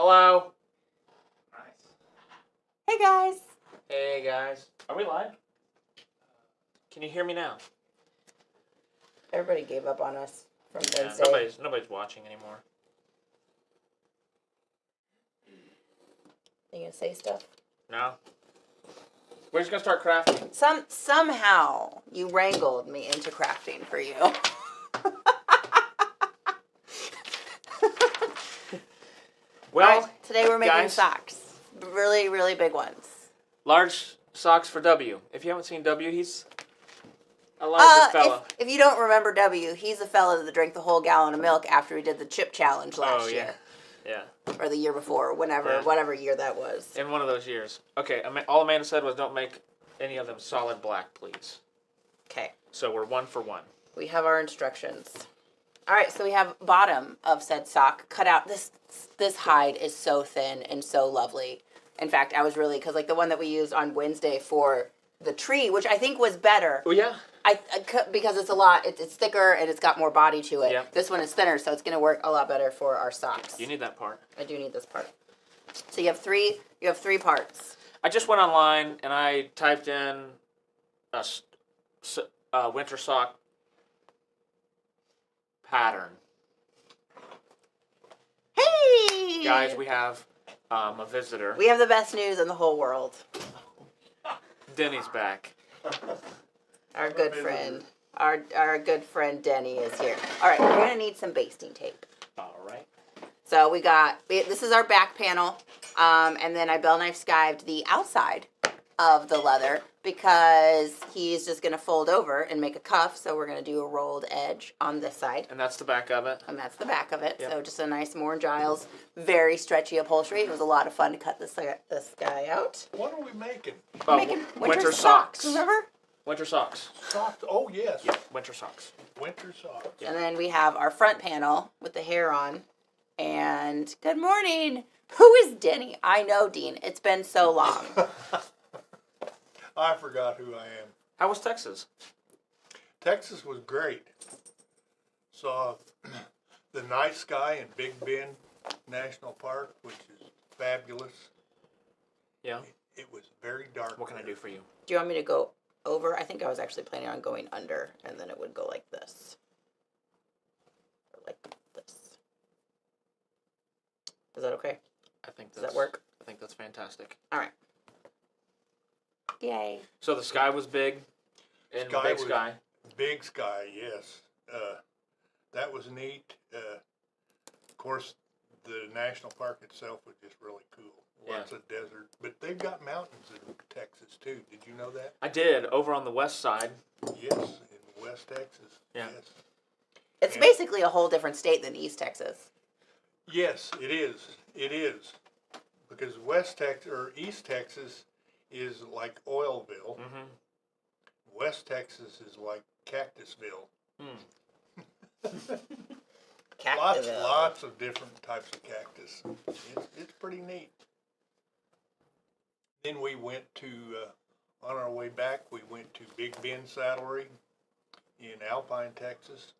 Hello. Nice. Hey guys. Hey guys. Are we live? Can you hear me now? Everybody gave up on us from Yeah, Wednesday. nobody's watching anymore. You gonna say stuff? No. We're just gonna start crafting. Somehow you wrangled me into crafting for you. Well, all right, today we're making guys, socks. Really, really big ones. large socks for W. If you haven't seen W, he's a larger fella. If you don't remember W, he's a fella that drank the whole gallon of milk after he did the chip challenge last year. Yeah. Or the year before, whatever year that was. In one of those years. Okay, all Amanda said was don't make any of them solid black, please. Okay. So we're 1 for 1. We have our instructions. All right, so we have bottom of said sock cut out. This hide is so thin and so lovely. In fact, I was really, because like the one that we used on Wednesday for the tree, which I think was better. Oh, yeah. Because it's thicker and it's got more body to it. Yeah. This one is thinner, so it's going to work a lot better for our socks. You need that part. I do need this part. So you have three parts. I just went online and I typed in a winter sock pattern. Hey! Guys, we have a visitor. We have the best news in the whole world. Denny's back. Our good friend. Our good friend Denny is here. All right, we're going to need some basting tape. All right. So this is our back panel, and then I bell knife skived the outside of the leather because he's just going to fold over and make a cuff, so we're going to do a rolled edge on this side. And that's the back of it. And that's the back of it. Yep. So just a nice Moore & Giles, very stretchy upholstery. It was a lot of fun to cut this guy out. What are we making? We're making winter socks. Remember? Winter socks. Socks. Oh, yes. Yeah, winter socks. Winter socks. Yeah. And then we have our front panel with the hair on. And good morning. Who is Denny? I know, Dean. It's been so long. I forgot who I am. How was Texas? Texas was great. Saw the night sky in Big Bend National Park, which is fabulous. Yeah. It was very dark. What can I do for you? Do you want me to go over? I think I was actually planning on going under, and then it would go like this. Or like this. Is that okay? Does that work? I think that's fantastic. All right. Yay. So the sky was big. In big sky. Big sky, yes. That was neat. Of course, the national park itself was just really cool. Lots of desert. But they've got mountains in Texas, too. Did you know that? I did, over on the west side. Yes, in West Texas. Yeah. Yes. It's basically a whole different state than East Texas. Yes, it is. It is. Because West Texas, or East Texas, is like Oilville. Mm-hmm. West Texas is like Cactusville. Cactusville. Lots of different types of cactus. It's pretty neat. Then we went to, on our way back, we went to Big Bend Saddlery in Alpine, Texas.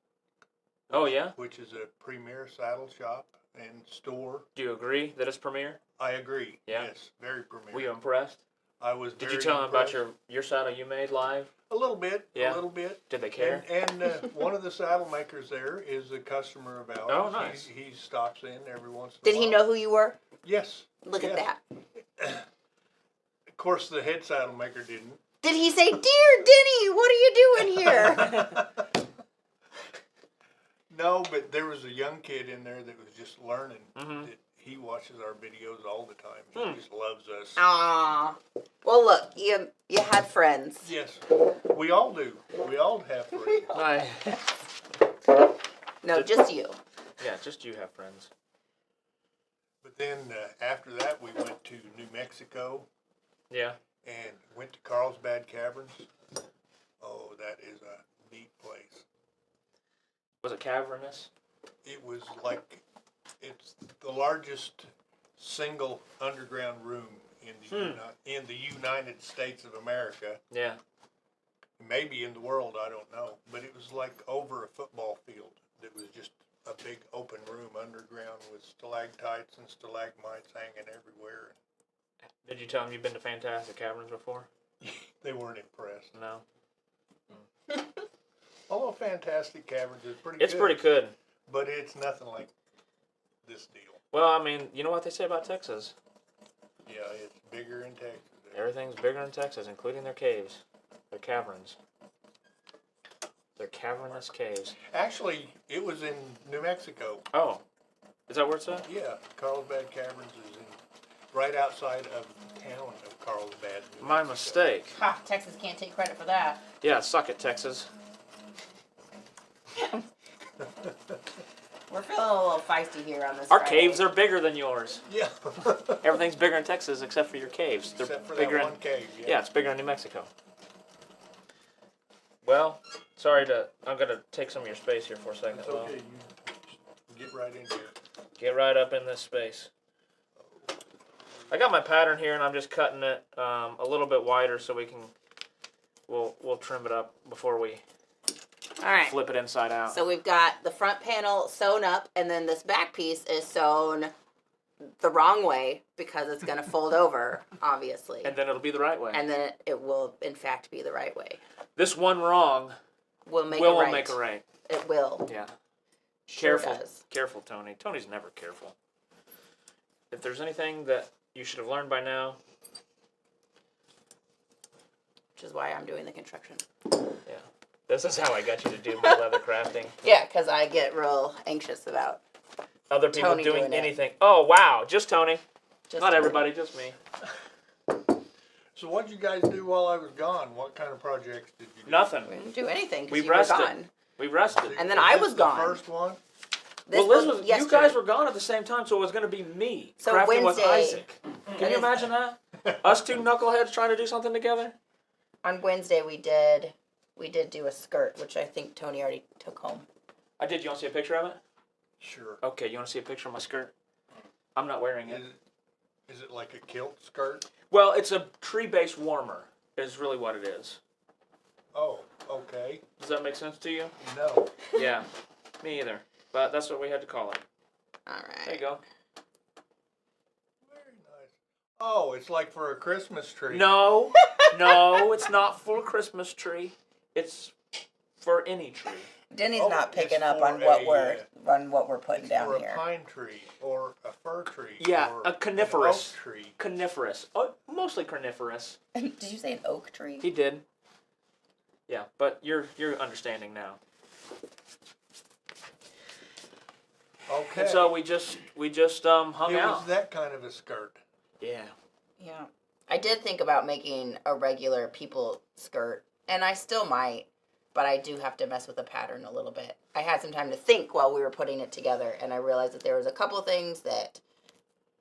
Oh, yeah? Which is a premier saddle shop and store. Do you agree that it's premier? I agree. Yeah? Yes, very premier. Were you impressed? I was Did very you tell them about impressed. your saddle you made live? A little bit. Yeah. A little bit. Did they care? And one of the saddle makers there is a customer of ours. Oh, nice. He stops in every once in a Did while. he know who you were? Yes. Look at that. Of course, the head saddle maker didn't. Did he say, "Dear Denny, what are you doing here"? No, but there was a young kid in there that was just learning. Mm-hmm. That he watches our videos all the time. He just loves us. Aw. Well, look, you had friends. Yes, we all do. We all have friends. Nice. No, just you. Yeah, just you have friends. But then after that, we went to New Mexico. Yeah. And went to Carlsbad Caverns. Oh, that is a neat place. Was it cavernous? It was like, it's the largest single underground room in the United States of America. Yeah. Maybe in the world, I don't know. But it was like over a football field. It was just a big open room underground with stalactites stalactites and stalagmites hanging everywhere. Did you tell them you've been to Fantastic Caverns before? They weren't impressed. No. Although Fantastic Caverns is pretty It's good. pretty good. But it's nothing like this deal. Well, I mean, you know what they say about Texas? Yeah, it's bigger in Texas. Everything's bigger in Texas, including their caves. Their caverns. Their cavernous caves. Actually, it was in New Mexico. Oh. Is that where it's at? Yeah, Carlsbad Caverns is right outside of the town of Carlsbad, New My Mexico. mistake. Ha, Texas can't take credit for that. Yeah, suck it, Texas. We're feeling a little feisty here on this Our Friday. caves are bigger than yours. Yeah. Everything's bigger in Texas except for your caves. They're Except for bigger that in, one cave. yeah, it's bigger in New Mexico. Well, sorry I'm gonna take some of your space here for a second. It's Well, okay. You get right in here. get right up in this space. I got my pattern here, and I'm just cutting it a little bit wider so we'll trim it up before we All right. flip it inside out. So we've got the front panel sewn up, and then this back piece is sewn the wrong way because it's going to fold over, obviously. And then it'll be the right way. And then it will, in fact, be the right way. This one wrong We'll make will it right. make a right. It will. Yeah. Sure Careful. does. Careful, Tony. Tony's never careful. If there's anything that you should have learned by now, Which is why I'm doing the construction. yeah. This is how I got you to do my leather crafting. Yeah, because I get real anxious about Other people Tony doing doing it. anything. Oh, wow. Just Tony. just Not everybody, just me. So what did you guys do while I was gone? What kind of projects did you do? Nothing. We didn't do anything We because you were rested. gone. We rested. And then Was I this was gone. The first one? This Well, Liz was, you yesterday. guys were gone at the same time, so it was going to be me So crafting with Wednesday- Isaac. Can you imagine that? Us two knuckleheads trying to do something together? On Wednesday we did do a skirt, which I think Tony already took home. I did. You want to see a picture of it? Sure. Okay, you want to see a picture of my skirt? I'm not wearing it. Is it like a kilt skirt? Well, it's a tree-based warmer, is really what it is. Oh, okay. Does that make sense to you? No. Yeah, me either. But that's what we had to call it. All right. There you go. Very nice. Oh, it's like for a Christmas tree. No, no, it's not for a Christmas tree. It's for any tree. Denny's Oh, not picking it's up for on what a, we're putting It's down for here. a pine tree or a fir tree. Yeah, or a coniferous. An oak tree. Coniferous. Oh, mostly carnivorous. Did you say an oak tree? He did. Yeah, but you're understanding now. Okay. And so we just hung it out. was that kind of a skirt. Yeah. Yeah. I did think about making a regular people skirt, and I still might, but I do have to mess with the pattern a little bit. I had some time to think while we were putting it together, and I realized that there was a couple things that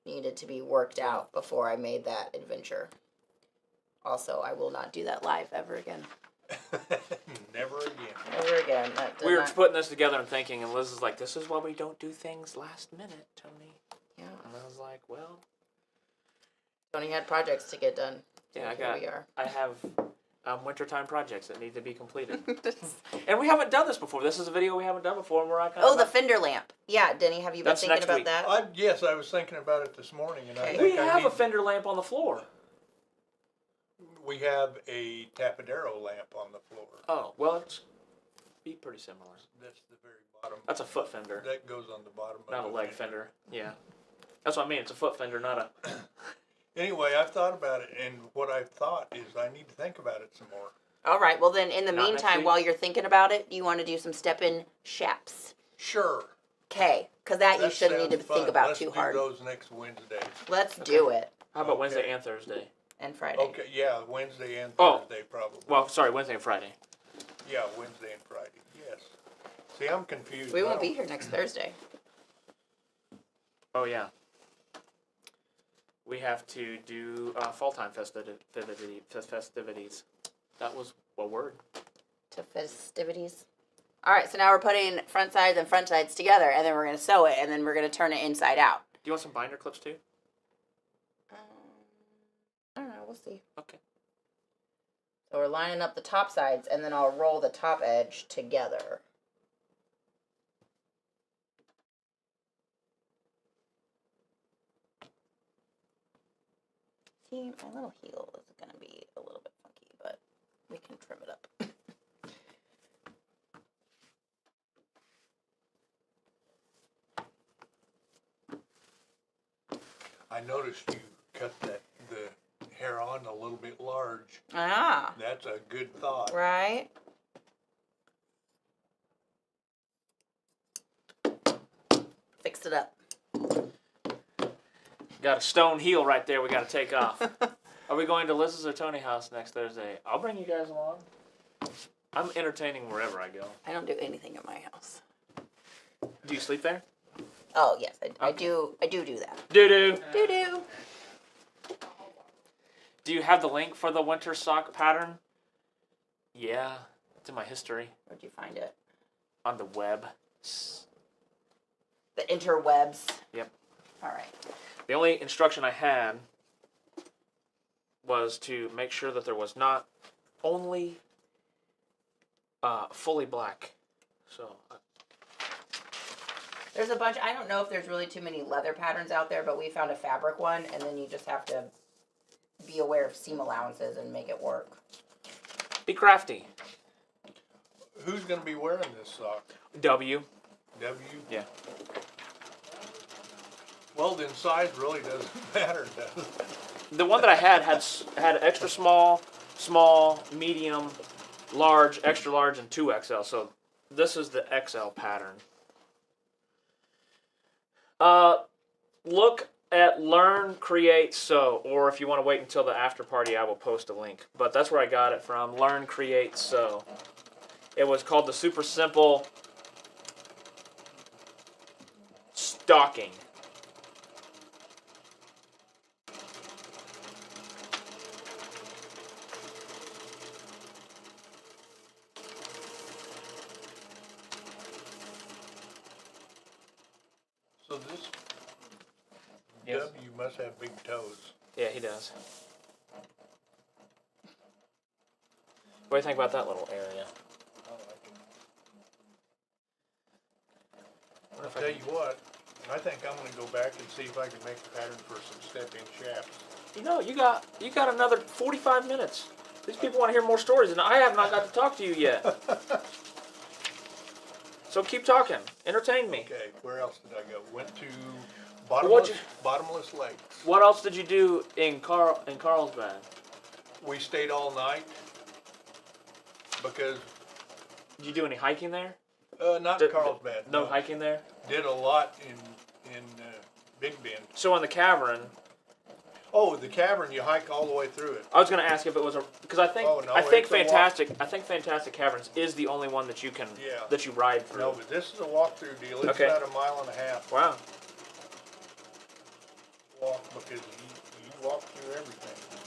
needed to be worked out before I made that adventure. Also, I will not do that live ever again. Never again. Ever again. That did We were not- putting this together and thinking, and Liz is like, "This is why we don't do things last minute, Tony." Yeah. And I was like, "Well, Tony had projects to get done. yeah, So here we are. I have wintertime projects that need to be completed, and we haven't done this before. This is a video we haven't done before, and we're kind Oh, of the fender lamp. Yeah, Denny, have you been That's thinking next about week. that? Yes, I was thinking about it this morning, and I Okay. think we I have need, a fender lamp on the floor. we have a tapadero lamp on the floor. Oh, well, it's be pretty similar. That's the very bottom. That's a foot fender, That goes on the bottom. not a of the leg fender. Yeah, that's what I mean. It's a foot fender, not a. Anyway, I've thought about it, and what I've thought is I need to think about it some more. All right. Well, then, in the Not next meantime, week? while you're thinking about it, you want to do some step-in shaps. Sure. Okay, because that you shouldn't need to sounds think fun. about Let's too do hard. those next Wednesday. Let's do it. How about Okay. Wednesday and Thursday? And Friday. Okay, yeah, Wednesday and Oh. Thursday probably. Well, sorry, Wednesday and Friday. Yeah, Wednesday and Friday. Yes. See, I'm confused. We I won't don't- be here next Thursday. Oh yeah. We have to do fall time festivities. That was a word. To festivities. All right, so now we're putting front sides and front sides together, and then we're going to sew it, and then we're going to turn it inside out. Do you want some binder clips too? I don't know. We'll see. Okay. So we're lining up the top sides, and then I'll roll the top edge together. See, my little heel is going to be a little bit funky, but we can trim it up. I noticed you cut the hair on a little bit large. Ah. That's a good thought. Right? Fixed it up. Got a stone heel right there we got to take off. Are we going to Liz's or Tony's house next Thursday? I'll bring you guys along. I'm entertaining wherever I go. I don't do anything at my house. Do you sleep there? Oh, yes, I do that. Doo-doo. Doo-doo. Do you have the link for the winter sock pattern? Yeah, it's in my history. Where'd you find it? On the web. The interwebs. Yep. All right. The only instruction I had was to make sure that there was not only fully black. So There's a bunch. I don't know if there's really too many leather patterns out there, but we found a fabric one, and then you just have to be aware of seam allowances and make it work. be crafty. Who's going to be wearing this sock? W. W? Yeah. Well, then size really doesn't matter, does it? The one that I had extra small, medium, large, extra large, and 2XL. So this is the XL pattern. Look at Learn, Create, Sew. Or if you want to wait until the after party, I will post a link. But that's where I got it from. Learn, Create, Sew. It was called the Super Simple Stocking. So this Yes. W must have big toes. Yeah, he does. What do you think about that little area? I like it. What if I'll tell you what, I think I'm going to go back and see if I can make a pattern for some step-in shafts. You know, you got another 45 minutes. These people want to hear more stories, and I have not got to talk to you yet. So keep talking. Entertain me. Okay, where else did I go? Went to What'd Bottomless Lakes. What else did you do in Carlsbad? We stayed all night because Did you do any hiking there? not in Carlsbad. No hiking there? Did a lot in Big Bend. So in the cavern, Oh, the cavern, you hike all the way through it. I was going to ask if it was because I think Oh, no, I think it's a walk. Fantastic Caverns is the only one that you can Yeah. that you ride through. No, but this is a walkthrough deal. It's Okay. about a mile and a half Wow. walk because you walk through everything.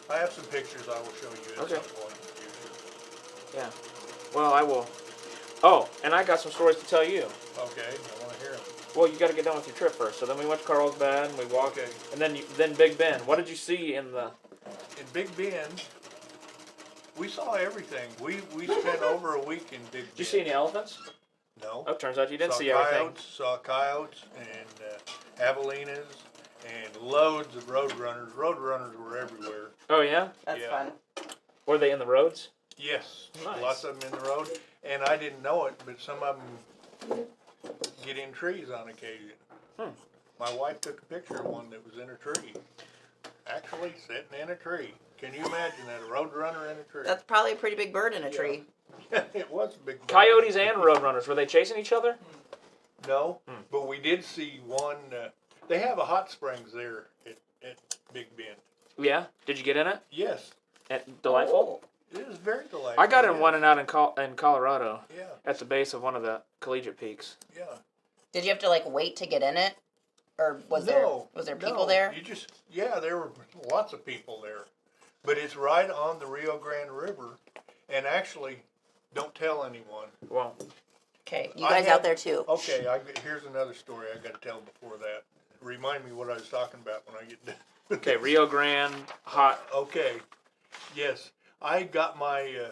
I have some pictures I will show you at Okay. some point in the future. Yeah. Well, I will. Oh, and I got some stories to tell you. Okay, I want to hear them. Well, you got to get done with your trip first. So then we went to Carlsbad and we walked, Okay. and then Big Bend. What did you see in the? In Big Bend, we saw everything. We spent over a week in Big Bend. Did you see any elephants? No. Oh, turns out you didn't Saw see everything. Saw coyotes and javelinas and loads of roadrunners. Roadrunners were everywhere. Oh yeah. That's Yeah. fun. Were they in the roads? Yes, Nice. lots of them in the road, and I didn't know it, but some of them get in trees on occasion. My wife took a picture of one that was in a tree, actually sitting in a tree. Can you imagine that, a roadrunner in a tree? That's probably a pretty big bird in a tree. It was a big bird. Coyotes and roadrunners, were they chasing each other? No, but we did see one. They have a hot springs there at Big Bend. Yeah. Did you get in it? Yes, Delightful. it is very delightful. I got in yes. one and out in Colorado Yeah, at the base of one of the collegiate peaks. yeah. Did you have to like wait to get in it, or was No, there people no, there? You just there were lots of people there, but it's right on the Rio Grande River, and actually, don't tell anyone. Well, Okay, you I guys had- out there too. Okay, here's another story I got to tell before that. Remind me what I was talking about when I get done. okay, Rio Grande, hot. Okay, yes, I got my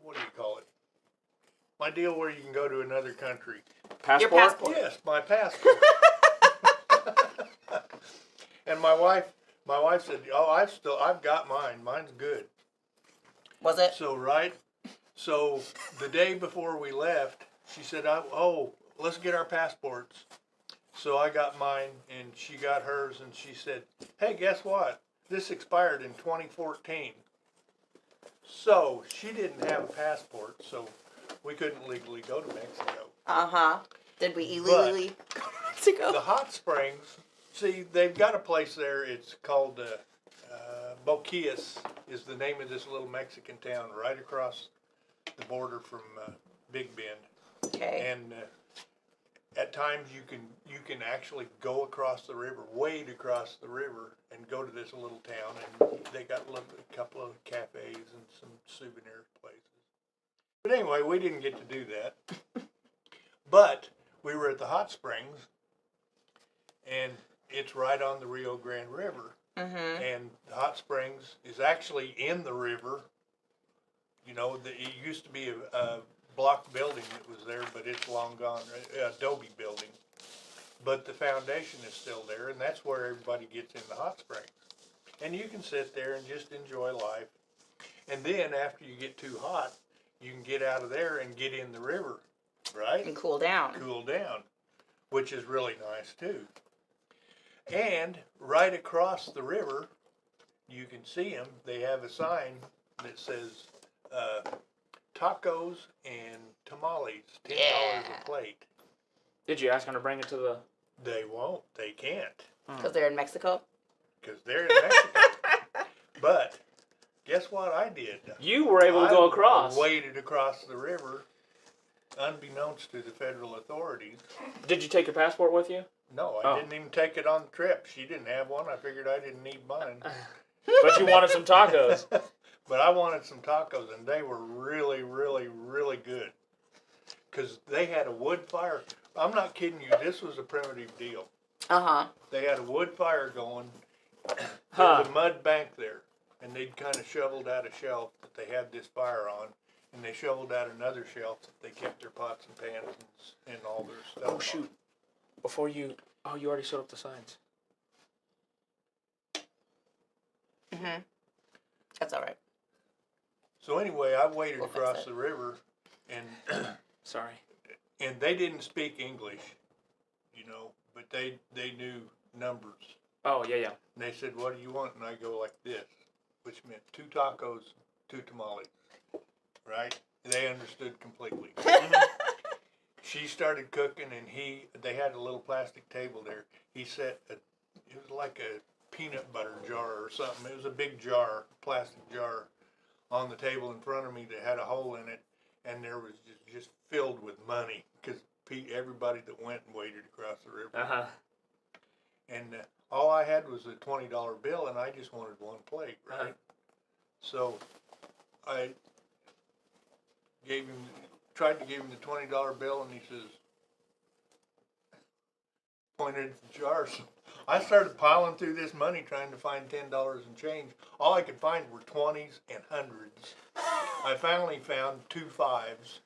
what do you call it? My deal where you can go to another country. Passport? Your passport. Yes, my passport. And my wife said, "Oh, I've got mine. Mine's good." Was it? So the day before we left, she said, "Oh, let's get our passports." So I got mine, and she got hers, and she said, "Hey, guess what? This expired in 2014." So she didn't have a passport, so we couldn't legally go to Mexico. Did we illegally go to Mexico? The hot springs, see, they've got a place there. It's called Boquillas is the name of this little Mexican town right across the border from Big Bend. Okay. And at times you can actually go across the river, wade across the river, and go to this little town. And they got a couple of cafes and some souvenir places. But anyway, we didn't get to do that. But we were at the hot springs, and it's right on the Rio Grande River. Mm-hmm. And the hot springs is actually in the river. You know, it used to be a block building that was there, but it's long gone, an adobe building. But the foundation is still there, and that's where everybody gets in the hot springs. And you can sit there and just enjoy life. And then after you get too hot, you can get out of there and get in the river, right? And cool down. Cool down, which is really nice too. And right across the river, you can see them. They have a sign that says tacos and tamales, $10 a plate. Did you ask them to bring it to the... They won't. They can't. Because they're in Mexico? Because they're in Mexico. But guess what I did? You were able to go across. I waded across the river, unbeknownst to the federal authorities. Did you take your passport with you? No, I didn't even take it on the trip. She didn't have one. I figured I didn't need mine. But you wanted some tacos. But I wanted some tacos, and they were really, really, really good. Because they had a wood fire. I'm not kidding you. This was a primitive deal. They had a wood fire going. There's a mud bank there. And they'd kind of shoveled out a shelf that they had this fire on. And they shoveled out another shelf that they kept their pots and pans and all their stuff Oh, shoot. Before you... Oh, you already showed up the signs. Mm-hmm. That's all right. So anyway, I waded across the river, and Sorry. And they didn't speak English, you know, but they knew numbers. Oh, yeah. And they said, "What do you want?" And I go like this, which meant 2 tacos, 2 tamales, right? They understood completely. She started cooking, and they had a little plastic table there. He set it was like a peanut butter jar or something. It was a big jar, plastic jar, on the table in front of me that had a hole in it, and there was just filled with money because everybody that went and waded across the river. And all I had was a $20 bill, and I just wanted one plate, right? So I tried to give him the $20 bill, and he says, pointed at the jars. I started piling through this money trying to find $10 in change. All I could find were 20s and 100s. I finally found 2 5s.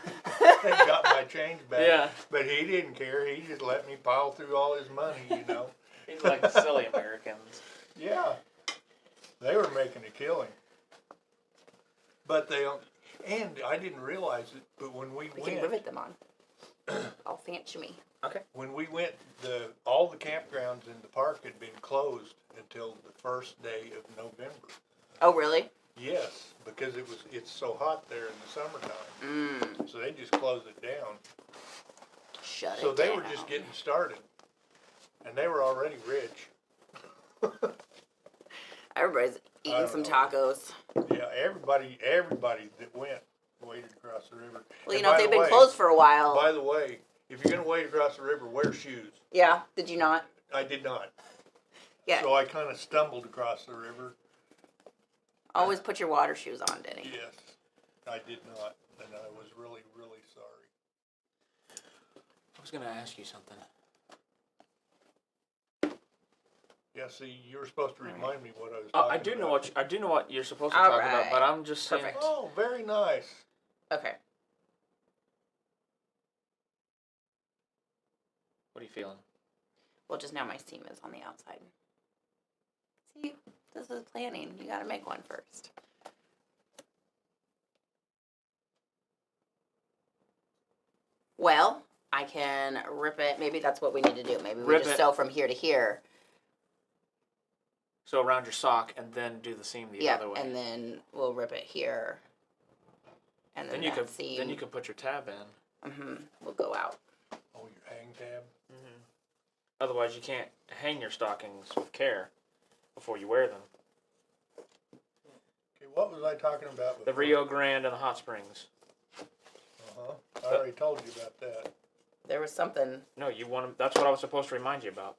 And got my change back. Yeah. But he didn't care. He just let me pile through all his money, you know. He's like the silly Americans. Yeah. They were making a killing. But and I didn't realize it, but when we went... We can rivet them on. I'll fancy me. Okay. When we went, all the campgrounds in the park had been closed until the first day of November. Oh, really? Yes, because it's so hot there in the summertime. So they just closed it down. Shut it So they down. were just getting started. And they were already rich. Everybody's eating some tacos. Yeah, everybody that went waded across the river. Well, And you know, by if they've the been way- closed for a while. By the way, if you're going to wade across the river, wear shoes. Yeah, did you not? I did not. Yeah. So I kind of stumbled across the river. Always put your water shoes on, Denny. Yes, I did not, and I was really, really sorry. I was going to ask you something. Yeah, see, you were supposed to remind me what I was talking I do about. know what you're supposed to All talk about, right. but I'm just saying. Perfect. Oh, very nice. Okay. What are you feeling? Well, just now my seam is on the outside. See, this is planning. You gotta make one first. Well, I can rip it. Maybe that's what we need to do. Maybe we Rip just it. sew from here to here. So around your sock, and then do the seam the other way. And then we'll rip it here. And then you that could seam. then you could put your tab in. Will go out. Oh, your hang tab? Otherwise, you can't hang your stockings with care before you wear them. Okay, what was I talking about The before? Rio Grande and the hot springs. Uh-huh. I already told you about that. There was something. No, you want. That's what I was supposed to remind you about.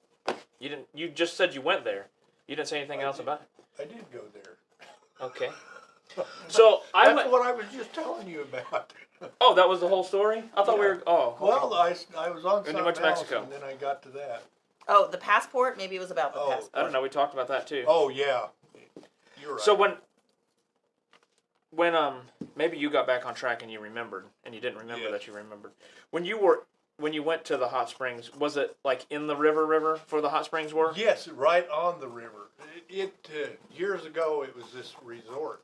You didn't. You just said you went there. You didn't say anything else about it. I did go there. Okay. So That's went. what I was just telling you about. Oh, that was the whole story. I thought we were. Oh. Okay. Well, I was on Then something you went to else, Mexico. and then I got to that. Oh, the passport? Maybe it was about the Oh. passport. I don't know. We talked about that too. Oh, yeah. You're right. So when maybe you got back on track and you remembered, and you didn't remember Yes. that you remembered when you went to the hot springs. Was it like in the river for the hot springs were? Yes, right on the river. Years ago, it was this resort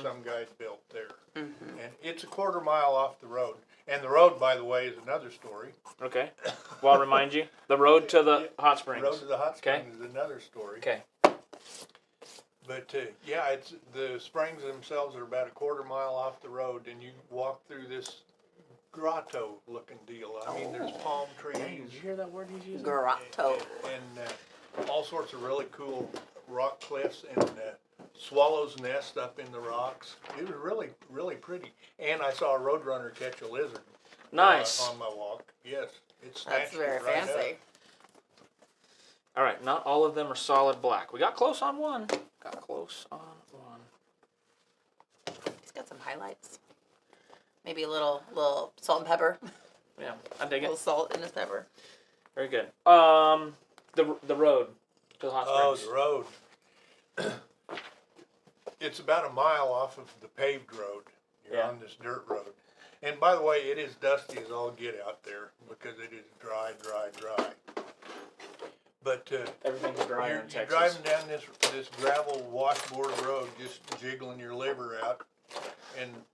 some guy built there. And it's a quarter mile off the road. And the road, by the way, is another story. Okay. Well, I'll remind you, the road to the hot The springs. road to the hot Okay. springs is another story. Okay. But yeah, it's the springs themselves are about a quarter mile off the road, and you walk through this grotto-looking deal. I mean, there's palm trees. Did you hear that word he's using? Grotto. And all sorts of really cool rock cliffs and swallows' nest up in the rocks. It was really, really pretty. And I saw a roadrunner catch a lizard. Nice. On my walk. Yes, it's That's very fancy. All right, not all of them are solid black. We got close on one. It's got some highlights. Maybe a little salt and pepper. Yeah, I dig A little it. salt in the pepper. Very good. The road to the hot Oh, springs. the road. It's about a mile off of the paved road. You're Yeah. on this dirt road. And by the way, it is dusty as all get out there because it is dry. But Everything's drier you're in Texas. driving down this gravel washboard road, just jiggling your liver out, and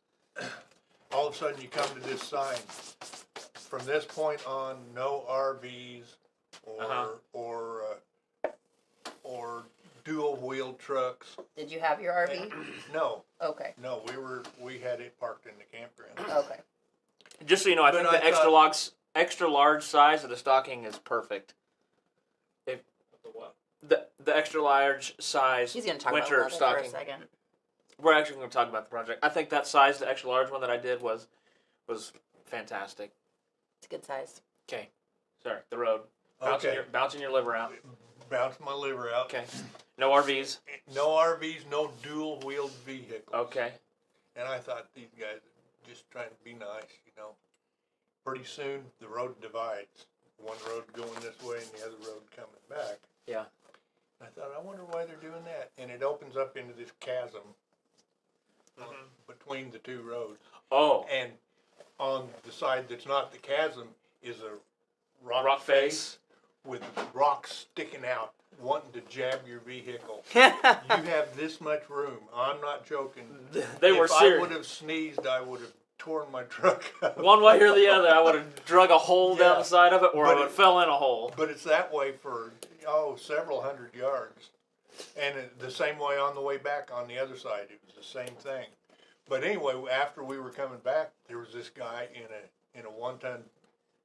all of a sudden you come to this sign. From this point on, no RVs or dual-wheeled trucks. Did you have your RV? No, Okay. we had it parked in the campground. Okay. Just so you know, I But think I the extra large size of the stocking is perfect. If the extra large size He's gonna talk winter about leather stocking. for a second. We're actually going to talk about the project. I think that size, the extra large one that I did, was fantastic. It's a good size. Okay, sorry, the road. Okay. Bouncing your liver out. Bounce my liver out. Okay, no RVs. No RVs, no dual-wheeled vehicles. Okay. And I thought these guys are just trying to be nice, you know. Pretty soon the road divides. One road going this way and the other road coming back. Yeah. I thought, I wonder why they're doing that. And it opens up into this chasm between the two roads. Oh. And on the side that's not the chasm is a Rock face. with rocks sticking out, wanting to jab your vehicle. You have this much room. I'm not joking. They were If I serious. would have sneezed, I would have torn my truck up. One way or the other, I would have drug a hole down Yeah. the side of it, or But I would have fell in a hole. But it's that way for, several hundred yards. And the same way on the way back on the other side. It was the same thing. But anyway, after we were coming back, there was this guy in a one-ton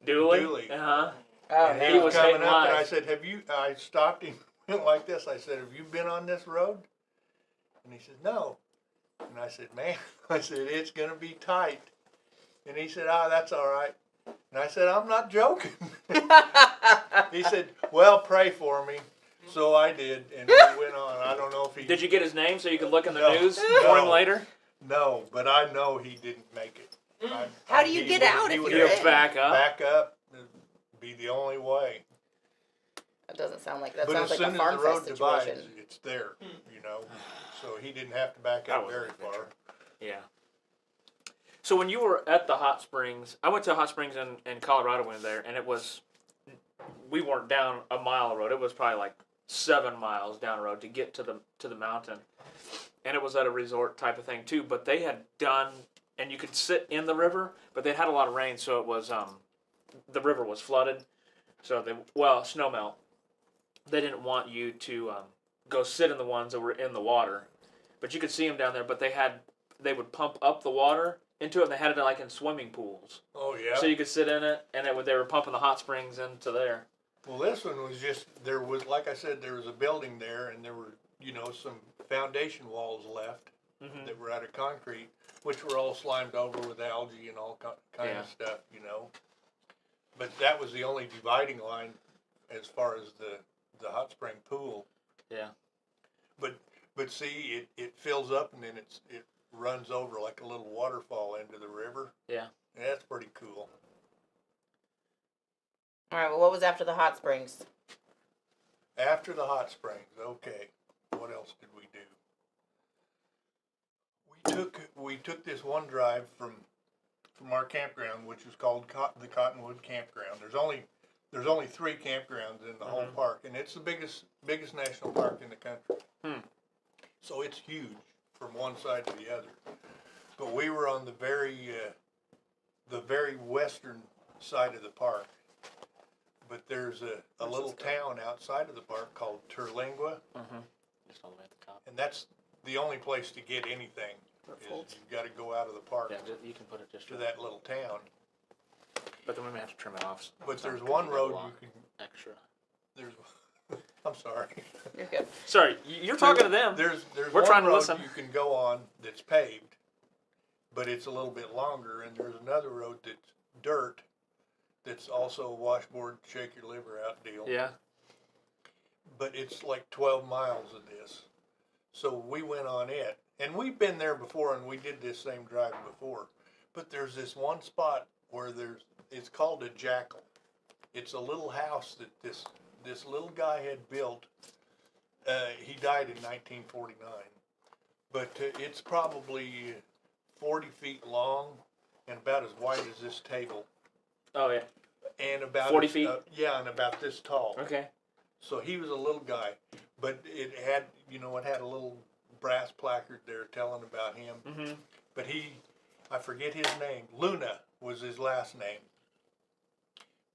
Dually? dually. Uh-huh. Oh, And no. he was coming hating up, and I life. said, I stopped him, went like this. I said, have you been on this road? And he said, no. And I said, man, it's going to be tight. And he said, that's all right. And I said, I'm not joking. He said, well, pray for me. So I did, and we went on. I don't know if he... Did you get his name so you could look in the No. news No. for him later? No, but I know he didn't make it. How do you get out if would you're have in? Back up. Back up, be the only way. That doesn't sound like that. But Sounds as like soon a as farm the road fest divides, situation. it's there, you know. So he didn't have to back That up was very an far. adventure. Yeah. So when you were at the hot springs, I went to hot springs in Colorado when we were there, and we weren't down a mile of road. It was probably like 7 miles down the road to get to the mountain, and it was at a resort type of thing too. But they had done, and you could sit in the river, but they had a lot of rain, so it was the river was flooded, so snow melt. They didn't want you to go sit in the ones that were in the water, but you could see them down there. But they would pump up the water into it, and they had it like in swimming pools. Oh yeah. So you could sit in it, and they were pumping the hot springs into there. Well, this one was just, there was, like I said, there was a building there, and there were, some foundation walls left that were out of concrete, which were all slimed over with algae and all kind of stuff, But that was the only dividing line as far as the hot spring pool. Yeah. But see, it fills up and then it runs over like a little waterfall into the river. Yeah. And that's pretty cool. All right. Well, what was after the hot springs? After the hot springs, okay. What else did we do? We took this one drive from our campground, which is called the Cottonwood Campground. There's only 3 campgrounds in the whole park, and it's the biggest national park in the country. So it's huge from one side to the other. But we were on the very western side of the park. But there's a little town outside of the park called Terlingua. Just all the way at the top. And that's the only place to get anything. You've got to go out of the park You can put it just to that little town. But then we may have to trim it off. But there's one road you can. Extra. I'm sorry. You're good. Sorry, you're talking to them. There's We're one trying to road listen. you can go on that's paved, but it's a little bit longer, and there's another road that's dirt. That's also a washboard, shake your liver out deal. Yeah. But it's like 12 miles of this. So we went on it. And we've been there before, and we did this same drive before. But there's this one spot where it's called a jackal. It's a little house that this little guy had built. He died in 1949. But it's probably 40 feet long and about as wide as this table. Oh, yeah. And about 40 feet? And about this tall. Okay. So he was a little guy, but it had a little brass placard there telling about him. But I forget his name. Luna was his last name.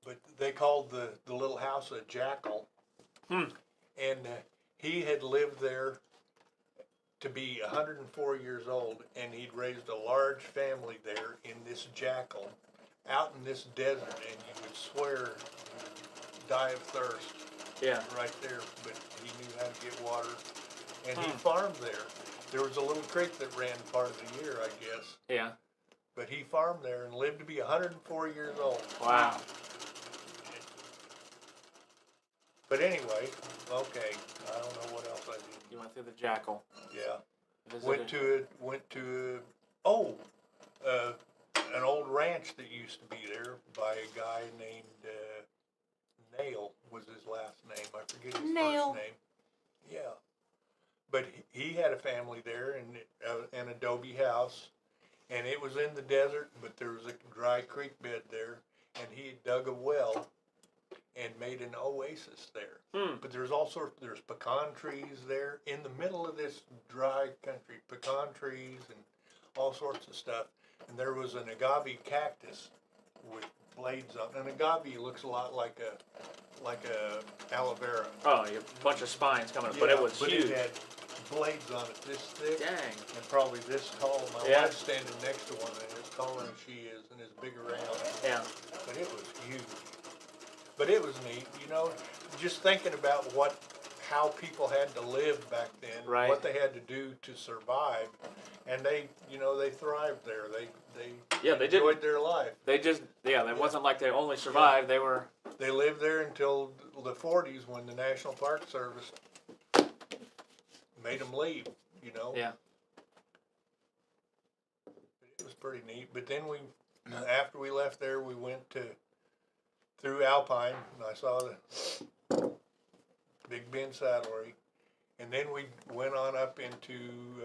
But they called the little house a jackal. And he had lived there to be 104 years old, and he'd raised a large family there in this jackal. Out in this desert, and you would swear you'd die of thirst. Yeah. Right there, but he knew how to get water, and he farmed there. There was a little creek that ran part of the year, I guess. Yeah. But he farmed there and lived to be 104 years old. Wow. But anyway, okay, I don't know what else I did. You went through the jackal. Yeah. Visited. Went to an old ranch that used to be there by a guy named Nail was his last name. I forget his first name. Yeah. But he had a family there and an adobe house, and it was in the desert, but there was a dry creek bed there, and he had dug a well and made an oasis there. But there's there's pecan trees there in the middle of this dry country, pecan trees and all sorts of stuff. And there was an agave cactus with blades on it. An agave looks a lot like a aloe vera. Oh, a bunch of spines coming up, but it was huge. It had blades on it this thick. Dang. And probably this tall. My wife's standing next to one that is taller than she is and is big around. Yeah. But it was huge. But it was neat, just thinking about how people had to live back then, right. What they had to do to survive, and they thrived there. They enjoyed their life. It wasn't like they only survived. They lived there until the 40s when the National Park Service made them leave. Yeah. It was pretty neat. But then after we left there, we went through Alpine, and I saw the Big Bend Saddlery, and then we went on up into New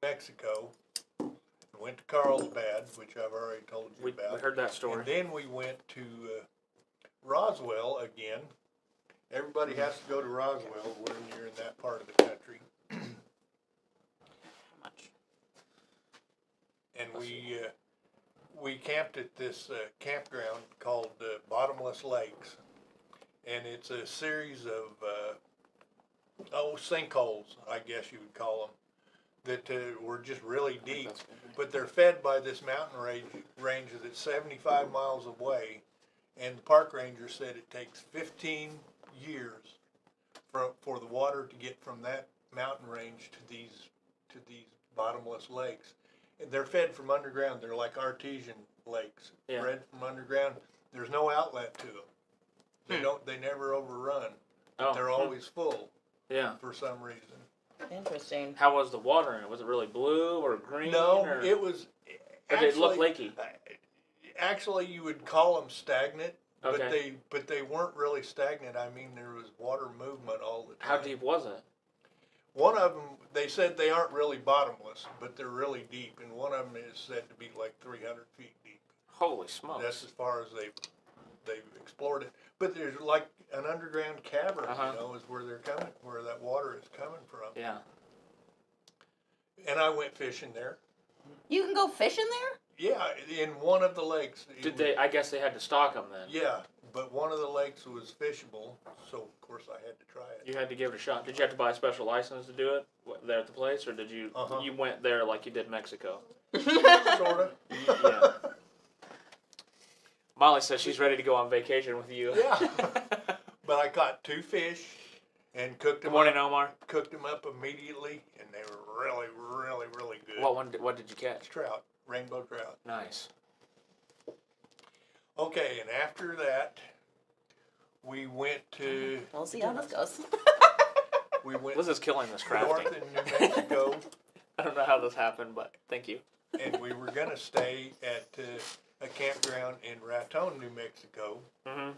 Mexico, and went to Carlsbad, which I've already told you about. We heard that story. And then we went to Roswell again, Everybody has to go to Roswell when you're in that part of the country. How much? And we camped at this campground called Bottomless Lakes, and it's a series of sinkholes, I guess you would call them, that were just really deep. But they're fed by this mountain range that's 75 miles away, and the park ranger said it takes 15 years for the water to get from that mountain range to these bottomless lakes. And they're fed from underground. They're like artesian lakes, fed from underground. There's no outlet to them. They never overrun. They're always full. Yeah. For some reason. Interesting. How was the water in it? Was it really blue or green? No, or? it was. Or did it look lakey? Actually, you would call them stagnant, Okay. but they weren't really stagnant. I mean, there was water movement all the time. How deep was it? One of them, they said they aren't really bottomless, but they're really deep, and one of them is said to be like 300 feet deep. Holy smokes! That's as far as they've explored it. But there's like an underground cavern, is where where that water is coming from. Yeah. And I went fishing there. You can go fishing there? Yeah, in one of the lakes. I guess they had to stock them then. Yeah, but one of the lakes was fishable, so of course I had to try it. You had to give it a shot. Did you have to buy a special license to do it there at the place, or did you you went there like you did Mexico? Sorta. Yeah. Molly says she's ready to go on vacation with you. Yeah. But I caught 2 fish and cooked them. Good morning, Omar. Cooked them up immediately, and they were really, really, really good. What did you catch? Trout, rainbow trout. Nice. Okay, and after that, we went to. We'll see how this goes. We went Liz is killing this crafting. north in New Mexico, I don't know how this happened, but thank you. and we were gonna stay at a campground in Raton, New Mexico. Mm-hmm.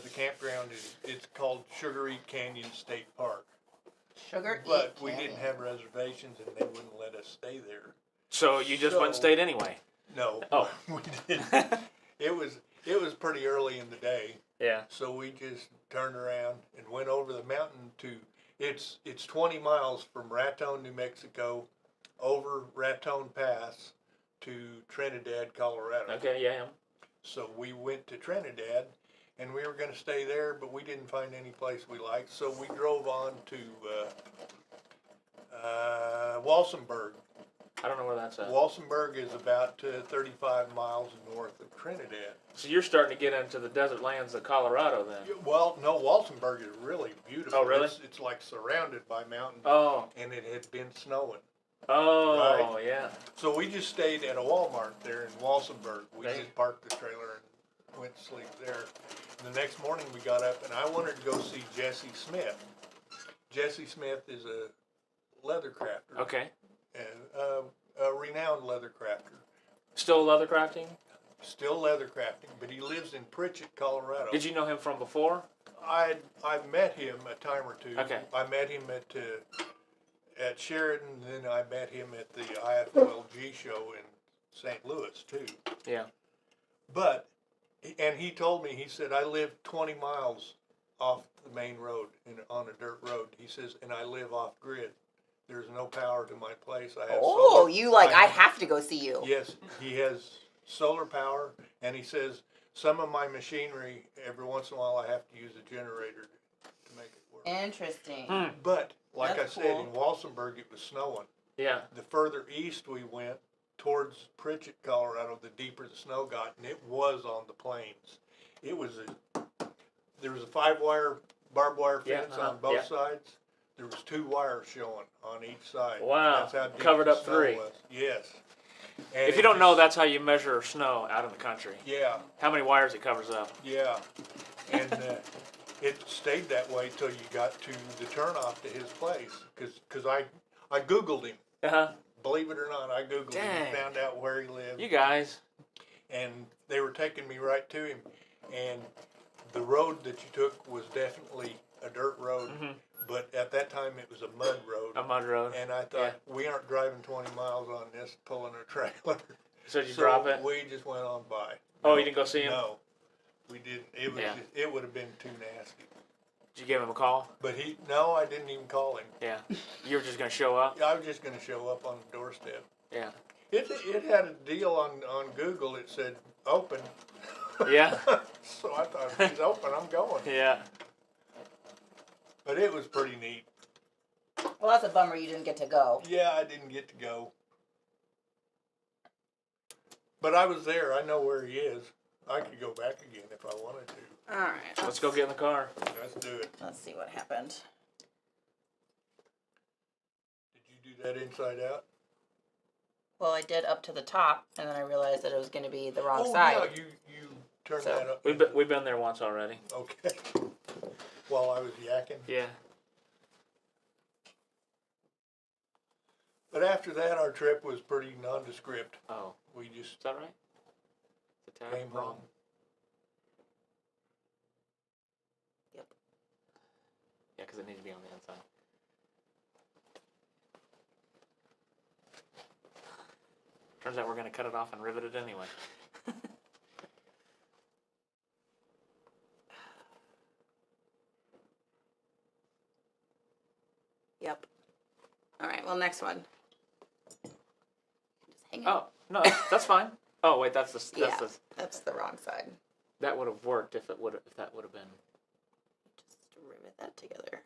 The campground it's called Sugar Eat Canyon State Park. But we didn't have reservations, and they wouldn't let us stay there. So you just went and stayed anyway? No. Oh. We didn't. It was pretty early in the day. Yeah. So we just turned around and went over the mountain to it's 20 miles from Raton, New Mexico, over Raton Pass to Trinidad, Colorado. Okay, yeah. So we went to Trinidad, and we were going to stay there, but we didn't find any place we liked, so we drove on to Walsenburg. I don't know where that's at. Walsenburg is about 35 miles north of Trinidad. So you're starting to get into the desert lands of Colorado then? Well, no, Walsenburg is really beautiful. Oh, really? It's like surrounded by mountains, Oh. and it had been snowing. Oh, Right. yeah. So we just stayed at a Walmart there in Walsenburg. We Okay. just parked the trailer and went to sleep there. And the next morning we got up, and I wanted to go see Jesse Smith. Jesse Smith is a leather crafter. Okay. And a renowned leather crafter. Still leather crafting? Still leather crafting, but he lives in Pritchett, Colorado. Did you know him from before? I've met him a time or two. Okay. I met him at Sheridan, then I met him at the IFOLG show in St. Louis too. Yeah. But he told me, he said, I live 20 miles off the main road on a dirt road. He says, and I live off grid. There's no power to my place. I have solar. I have to go see you. Yes, he has solar power, and he says some of my machinery, every once in a while I have to use a generator to make it work. Interesting. But, like That's I said, cool. in Walsenburg it was snowing. Yeah. The further east we went, towards Pritchett, Colorado, the deeper the snow got, and it was on the plains. There was a 5-wire barbed wire fence on both sides. There was 2 wires showing on each side. Wow. That's how deep Covered the up snow 3. was. Yes. And If you don't know, that's how you measure snow out in the country. Yeah, How many wires it covers up. yeah. And it stayed that way till you got to the turnoff to his place. Because I Googled him. Uh-huh. Believe it or not, I Googled him Dang. and found out where he lived. You guys. And they were taking me right to him. And the road that you took was definitely a dirt road. Mm-hmm. But at that time, it was a mud road. A mud road. And I thought, we aren't driving 20 miles on this, pulling a trailer. So did you drop it? We just went on by. Oh, you didn't go see him? No. We didn't. It was. Yeah. It would have been too nasty. Did you give him a call? But no, I didn't even call him. Yeah. You were just gonna show up? I was just going to show up on the doorstep. Yeah. It had a deal on Google. It said open. Yeah. So I thought, if he's open, I'm going. Yeah. But it was pretty neat. Well, that's a bummer you didn't get to go. Yeah, I didn't get to go. But I was there. I know where he is. I could go back again if I wanted to. All right. Let's go get in the car. Let's do it. Let's see what happened. Did you do that inside out? Well, I did up to the top, and then I realized that it was going to be the wrong Oh, side. yeah, you turned So- that up. We've been there once already. Okay. While I was yakking. Yeah. But after that, our trip was pretty nondescript. Oh, We just is that right? The tab came wrong. home. Yep. Yeah, because it needs to be on the inside. Turns out we're gonna cut it off and rivet it anyway. Yep. All right. Well, next one. Just hang it. Oh no, that's fine. Oh wait, that's the Yeah. That's the wrong side. that would have worked if that would have been. Just rivet that together.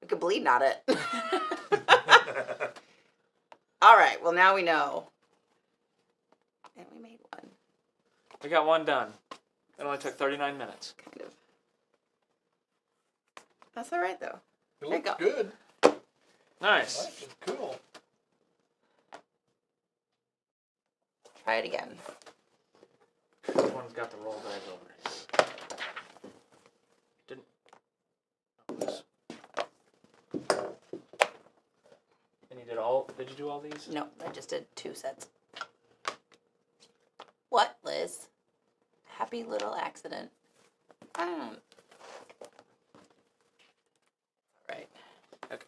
We could bleed knot it. All right. Well, now we know. And we made one. We got one done. It only took 39 minutes. Kind of. That's all right, though. It There you looks go. good. Nice. Nice and cool. Try it again. This one's got the roll bag over it. Didn't. Oh, this. And you did all? Did you do all these? No, I just did 2 sets. What, Liz? Happy little accident. I don't. Right. Okay.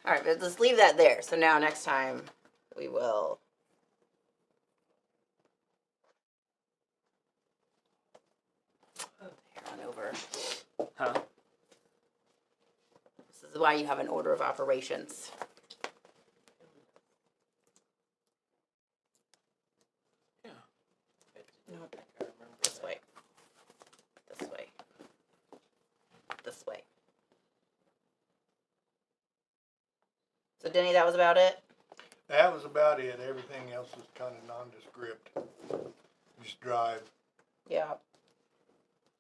All right, but let's leave that there. So now next time we will. Here on over. Huh? This is why you have an order of operations. Yeah. No, this way. This way. This way. So, Denny, that was about it? That was about it. Everything else was kind of nondescript. Just drive. Yeah.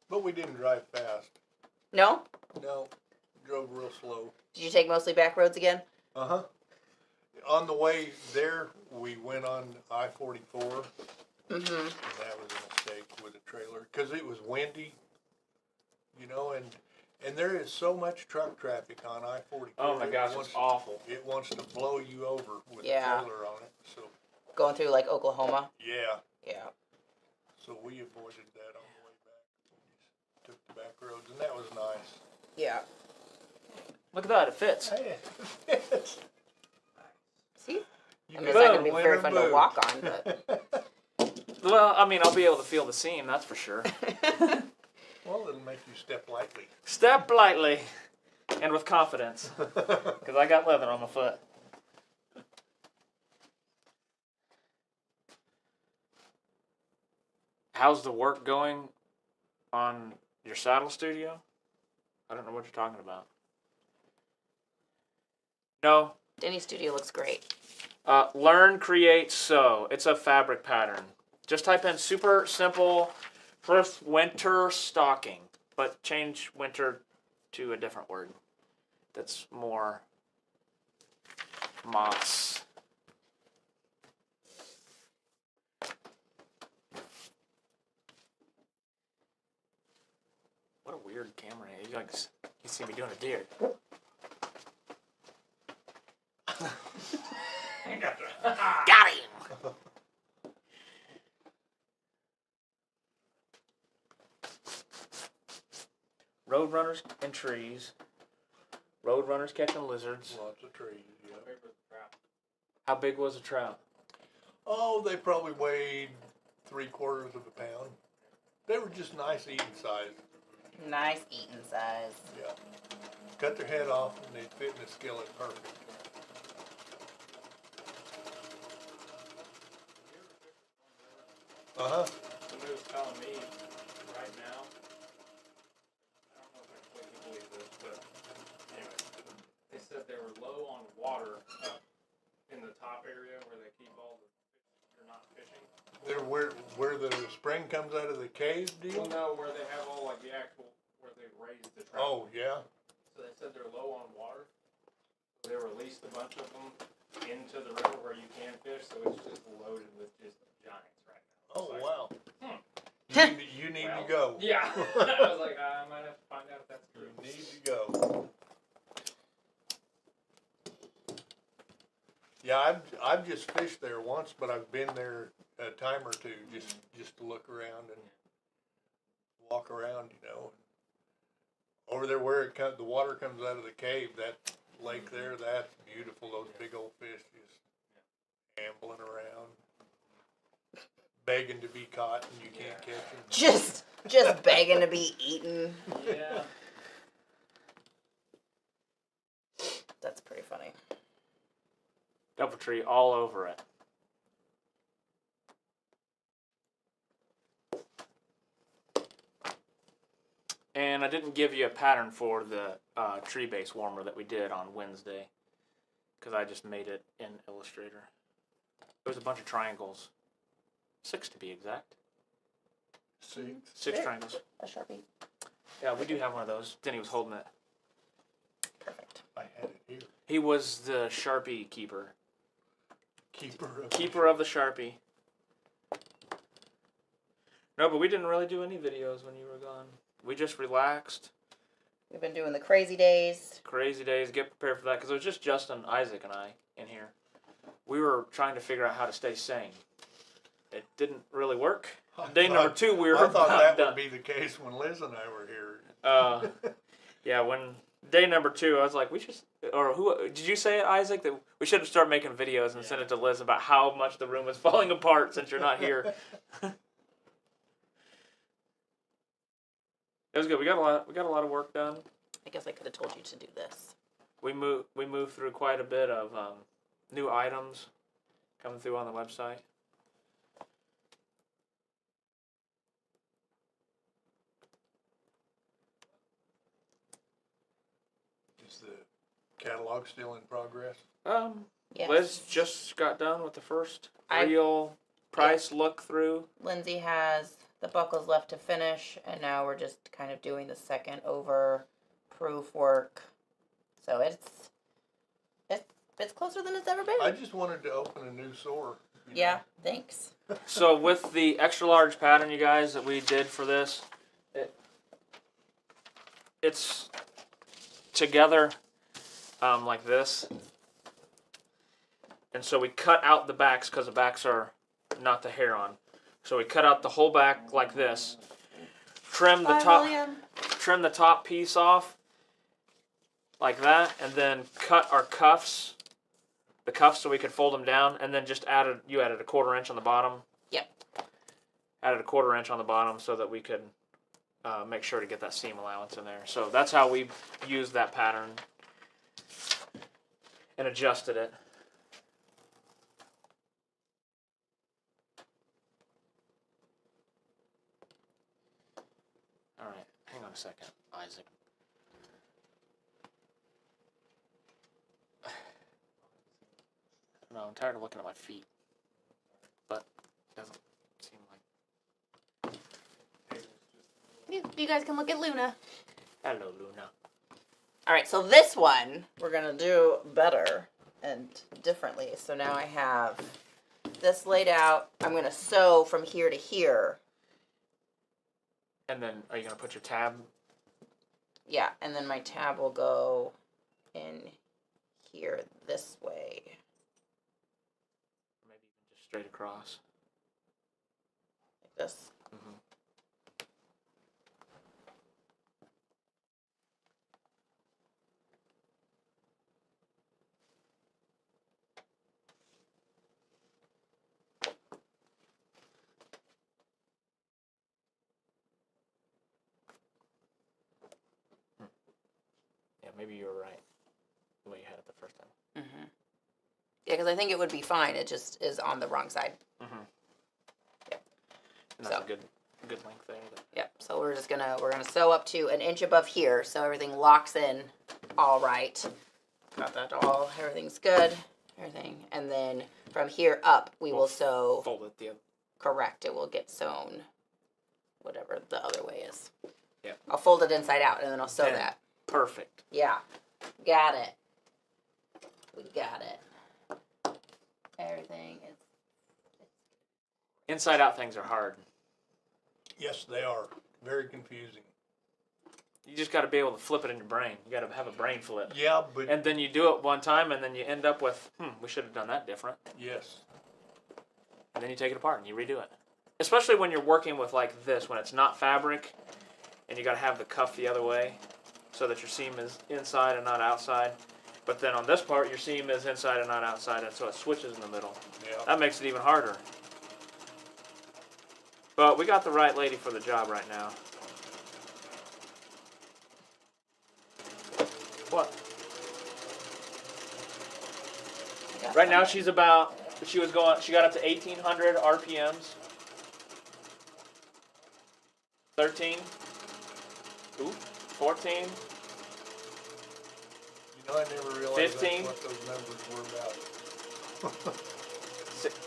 But we didn't drive fast. No? No. Drove real slow. Did you take mostly back roads again? Uh-huh. On the way there, we went on I-44. Mm-hmm. And that was a mistake with a trailer. Because it was windy. You know, and there is so much truck traffic on I-44. Oh my gosh, it's awful. It wants to blow you over with Yeah. a trailer on it. So, Going through, like, Oklahoma? yeah. Yeah. So we avoided that on the way back. We just took the back roads, and that was nice. Yeah. Look at that, it fits. Hey, See? you I mean, it's not going to be win very or fun to lose. walk on, but... Well, I mean, I'll be able to feel the seam, that's for sure. Well, it'll make you step lightly. Step lightly and with confidence, because I got leather on my foot. How's the work going on your saddle studio? I don't know what you're talking about. No. Denny's studio looks great. Learn, create, sew. It's a fabric pattern. Just type in super simple first winter stocking, but change winter to a different word that's more moss. What a weird camera. You see me doing a deer. Got him! Road runners and trees. Road runners catching lizards. Lots of trees, yeah. How big was the trout? Oh, they probably weighed 3/4 of a pound. They were just nice eating size. Nice eating size. Yeah. Cut their head off and they'd fit in the skillet perfect. Uh-huh. Somebody was telling me right now, I don't know if I completely believe this, but anyway, they said they were low on water up in the top area where they keep all the fish they're not fishing. They're where the spring comes out of the cave deal? Well, no, where they have all like the actual, where they raise the trout. Oh, yeah. So they said they're low on water. So they released a bunch of them into the river where you can fish, so it's just loaded with just giants right now. Oh, Like, wow. You need well, to go. Yeah. I was like, I might have to find out if that's true. You need to go. Yeah, I've just fished there once, but I've been there a time or two just to look around and walk around, you know. Over there where the water comes out of the cave, that lake there, that's beautiful. Those big old fish just ambling around, begging to be caught, and you can't catch them. Just begging to be eaten. Yeah. That's pretty funny. Doubletree all over it. And I didn't give you a pattern for the tree base warmer that we did on Wednesday, because I just made it in Illustrator. There was a bunch of triangles. 6 to be exact. 6 triangles. A Sharpie. Yeah, we do have one of those. Denny was holding it. Perfect. I had it here. He was the Sharpie keeper. Keeper of the Sharpie. No, but we didn't really do any videos when you were gone. We just relaxed. We've been doing the crazy days. Crazy days. Get prepared for that, because it was just Justin, Isaac, and I in here. We were trying to figure out how to stay sane. It didn't really work. Day number 2, we were I thought about that done. would be the case when Liz and I were here. Yeah, when day number 2, I was like, we should, or who, did you say it, Isaac, that we should start making videos and send it to Liz about how much the room is falling apart since you're not here. It was good. We got a lot of work done. I guess I could have told you to do this. We moved through quite a bit of new items coming through on the website. Is the catalog still in progress? Yes. Liz just got done with the first real price look through. Lindsay has the buckles left to finish, and now we're just kind of doing the second over proof work. So it's closer than it's ever been. I just wanted to open a new sore. Yeah, thanks. So with the extra large pattern, you guys, that we did for this, it's together like this. And so we cut out the backs because the backs are not the hair on. So we cut out the whole back like this. Trim the top piece off like that, and then cut our cuffs. The cuffs so we could fold them down, and then just added a 1/4 inch on the bottom. Yep. Added a 1/4 inch on the bottom so that we could make sure to get that seam allowance in there. So that's how we used that pattern and adjusted it. All right, hang on a second, Isaac. No, I'm tired of looking at my feet, but it doesn't seem like. You guys can look at Luna. Hello, Luna. All right, so this one we're gonna do better and differently. So now I have this laid out. I'm gonna sew from here to here. And then, are you gonna put your tab? Yeah, and then my tab will go in here this way. Maybe even just straight across. Like this. Mm-hmm. maybe you were right. The way you had it the first time. Mm-hmm. Yeah, because I think it would be fine. It just is on the wrong side. Mm-hmm. Yep. And that's So. a good length there. Yep. So we're gonna sew up to an inch above here, so everything locks in all right. Got that all. Everything's good. Everything, and then from here up, we will sew. Fold it the other. Correct. It will get sewn. Whatever the other way is. Yeah. I'll fold it inside out, and then I'll sew that. Perfect. Yeah. Got it. We got it. Everything is. Inside out things are hard. Yes, they are. Very confusing. You just got to be able to flip it in your brain. You got to have a brain flip. Yeah, but... And then you do it one time, and then you end up with, we should have done that different. Yes. And then you take it apart and you redo it. Especially when you're working with like this, when it's not fabric, and you got to have the cuff the other way, so that your seam is inside and not outside. But then on this part, your seam is inside and not outside, and so it switches in the middle. Yeah. That makes it even harder. But we got the right lady for the job right now. What? Right now she got up to 1,800 RPMs. 13. Ooh, 14. You know, I never realized 15. what those numbers were about.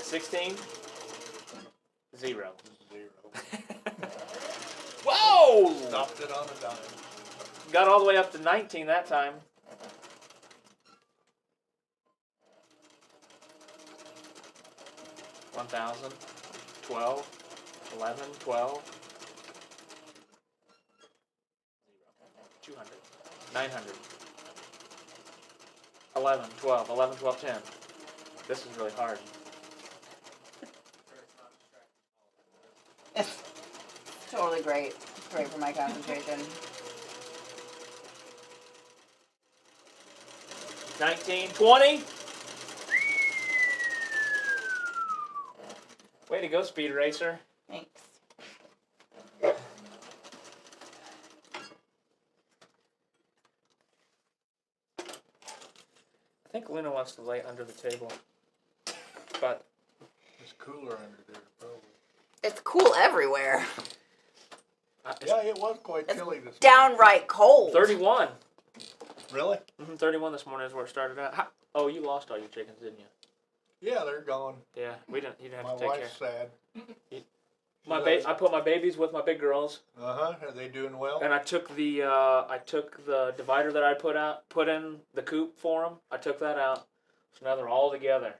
16. 0. 0. Whoa! Stopped it on a dime. Got all the way up to 19 that time. $1,000, 12, 11, 12, 200, 900, 11, 12, 11, 12, 10. This is really hard. It's totally great. Great for my concentration. 19, 20. Way to go, Speed Racer. Thanks. I think Luna wants to lay under the table. But It's cooler under there, probably. It's cool everywhere. Yeah, it was quite It's chilly this morning. downright cold. 31. Really? 31 this morning is where it started out. Oh, you lost all your chickens, didn't you? Yeah, they're gone. Yeah, you didn't have My to take care. wife's sad. I put my babies with my big girls, Uh-huh. Are they doing well? and I took the divider that I put in the coop for them. I took that out, so now they're all together.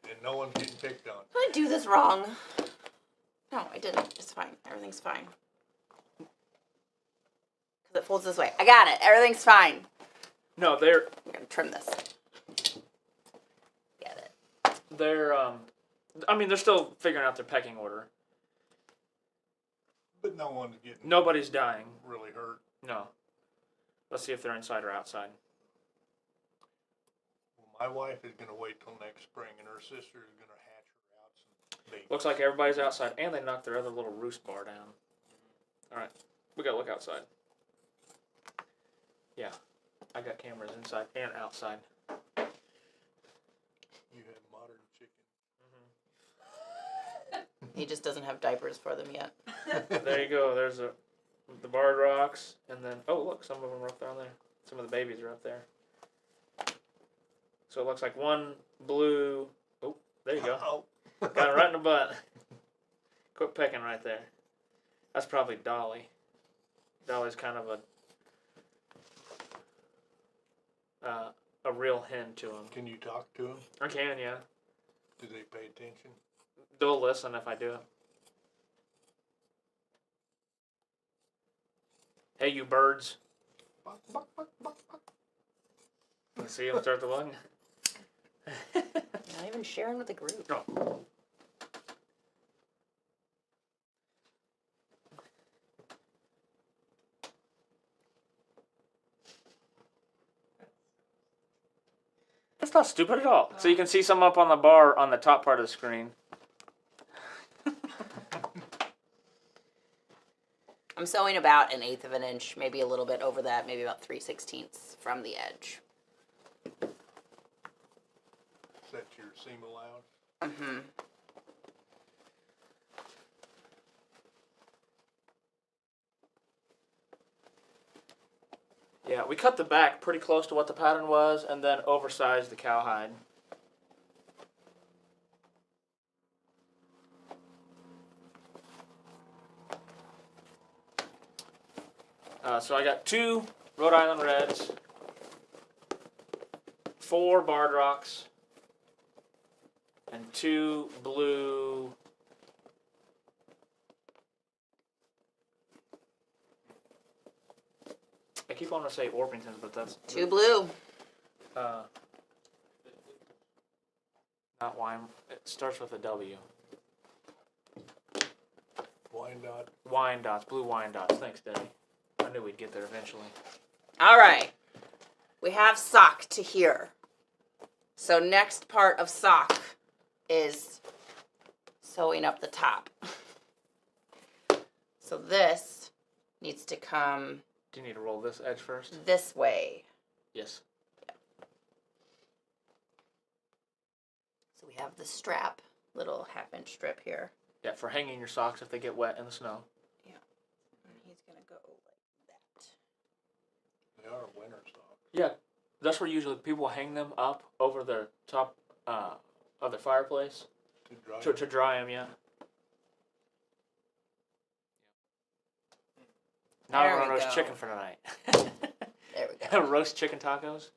And no one's getting picked on. Did I do this wrong? No, I didn't. It's fine. Everything's fine. Because it folds this way. I got it. Everything's fine. No, they're I'm going to trim this. Get it. they're they're still figuring out their pecking order. But no one's getting Nobody's dying. really hurt. No. Let's see if they're inside or outside. Well, my wife is going to wait till next spring, and her sister is going to hatch her out some babies. Looks like everybody's outside, and they knocked their other little roost bar down. All right, we gotta look outside. Yeah, I got cameras inside and outside. You have modern chicken. He just doesn't have diapers for them yet. There you go. There's the barred rocks, and then look, some of them are up down there. Some of the babies are up there. So it looks like one blue. Oh, there you go. Oh. Got it right in the butt. Quit pecking right there. That's probably Dolly. Dolly's kind of a real hen to him. Can you talk to them? I can, yeah. Do they pay attention? They'll listen if I do it. Hey, you birds. Buck, buck, buck, buck, buck. You see them start to look? Not even sharing with the group. No. That's not stupid at all. So you can see some up on the bar on the top part of the screen. I'm sewing about 1/8 of an inch, maybe a little bit over that, maybe about 3/16 from the edge. Set your seam allowance. Mm-hmm. Yeah, we cut the back pretty close to what the pattern was, and then oversized the cowhide. So I got 2 Rhode Island Reds, 4 Barred Rocks, and 2 blue. I keep wanting to say Orpingtons, but that's 2 blue. Not wine. It starts with a W. Wyandotte. Wyandottes, blue Wyandottes. Thanks, Denny. I knew we'd get there eventually. All right. We have sock to here. So next part of sock is sewing up the top. So this needs to come Do you need to roll this edge first? this way. Yes. So we have the strap, little 1/2-inch strip here. Yeah, for hanging your socks if they get wet in the snow. Yeah. And he's going to go like that. They are winter socks. Yeah, that's where usually people hang them up over their top of their fireplace to dry them. Yeah. Now There we're we gonna roast go. chicken for tonight. There we go. Roast chicken tacos.